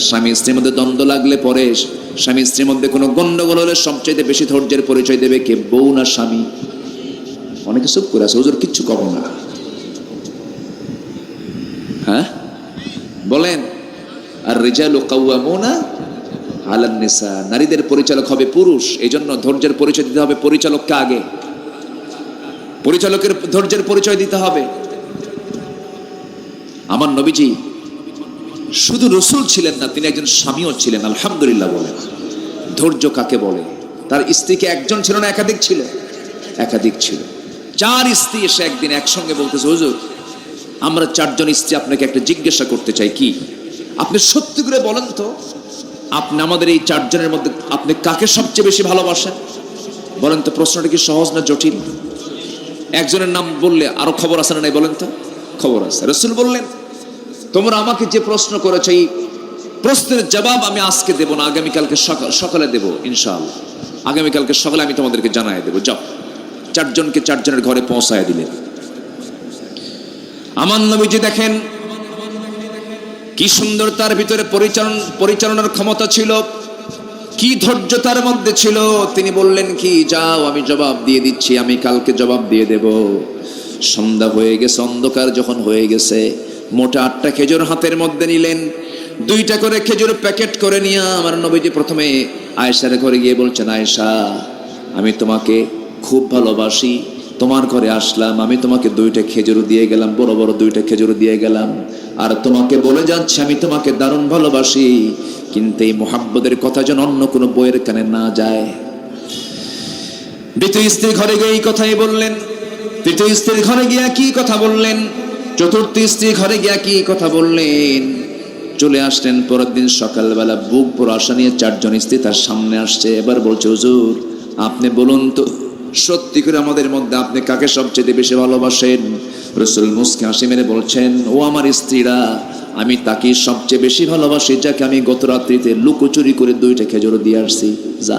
স্বামী স্ত্রীর মধ্যে দ্বন্দ্ব লাগলে পরে, স্বামী স্ত্রীর মধ্যে কোনো গন্ডগোল হলে সবচাইতে বেশি ধৈর্যের পরিচয় দেবে কে? বউ না স্বামী? অনেকে চুপ করে আছে, হুজুর কিচ্ছু কব না। হ্যাঁ বলেন। আর রিজালু কাওয়ামুনা আলান নিসা, নারীদের পরিচালক হবে পুরুষ। এই জন্য ধৈর্যের পরিচয় দিতে হবে পরিচালককে আগে, পরিচালকের ধৈর্যের পরিচয় দিতে হবে। আমার নবীজি শুধু রসুল ছিলেন না, তিনি একজন স্বামীও ছিলেন। আলহামদুলিল্লাহ বলেন। ধৈর্য কাকে বলে? তার স্ত্রীকে একজন ছিল না, একাধিক ছিল? একাধিক ছিল। 4 স্ত্রী এসে একদিন একসঙ্গে বলতেছে, হুজুর আমরা 4 জন স্ত্রী আপনাকে একটা জিজ্ঞাসা করতে চাই। কি? আপনি সত্যি করে বলেন তো, আপনি আমাদের এই 4 জনের মধ্যে আপনি কাকে সবচেয়ে বেশি ভালোবাসেন? বলেন তো, প্রশ্নটা কি সহজ না জটিল? একজনের নাম বললে আরো খবর আছে না নাই? বলেন তো। খবর আছে। রাসূল বললেন, তোমরা আমাকে যে প্রশ্ন করেছো এই প্রশ্নের জবাব আমি আজকে দেব না, আগামীকালকে সকালে দেব ইনশাআল্লাহ। আগামীকালকে সকালে আমি তোমাদেরকে জানাই দেব। যাও। 4 জনকে 4 জনের ঘরে পৌঁছায় দিলেন। আমার নবীজি দেখেন কি সুন্দর তার ভিতরে পরিচালনার ক্ষমতা ছিল, কি ধৈর্য তার মধ্যে ছিল। তিনি বললেন কি, যাও আমি জবাব দিয়ে দিচ্ছি, আমি কালকে জবাব দিয়ে দেব। সন্ধ্যা হয়ে গেছে, অন্ধকার যখন হয়ে গেছে, মোটা 8টা খেজুর হাতের মধ্যে নিলেন। 2টা করে খেজুর প্যাকেট করে নিয়ে আমার নবীজি প্রথমে আয়েশার ঘরে গিয়ে বলছেন, আয়েশা আমি তোমাকে খুব ভালোবাসি, তোমার ঘরে আসলাম, আমি তোমাকে 2টা খেজুর দিয়ে গেলাম, বড় বড় 2টা খেজুর দিয়ে গেলাম, আর তোমাকে বলে যাচ্ছে আমি তোমাকে দারুণ ভালোবাসি। কিন্তু এই মোহাব্বতের কথা যেন অন্য কোনো বইয়ের কানে না যায়। দ্বিতীয় স্ত্রীর ঘরে গিয়ে এই কথাই বললেন, তৃতীয় স্ত্রীর ঘরে গিয়ে কি কথা বললেন, চতুর্থ স্ত্রীর ঘরে গিয়ে কি কথা বললেন। চলে আসলেন পরের দিন সকালবেলা, বুক ভরে আশা নিয়ে 4 জন স্ত্রী তার সামনে আসছে। এবার বলছে, হুজুর আপনি বলুন তো, সত্যি করে আমাদের মধ্যে আপনি কাকে সবচেয়ে বেশি ভালোবাসেন? রাসূল মুস্কি হাসি মেরে বলছেন, ও আমার স্ত্রীরা, আমি তাকে সবচেয়ে বেশি ভালোবাসি যাকে আমি গত রাত্রিতে লুকোচুরি করে 2টা খেজুর দিয়ে আসছি। যা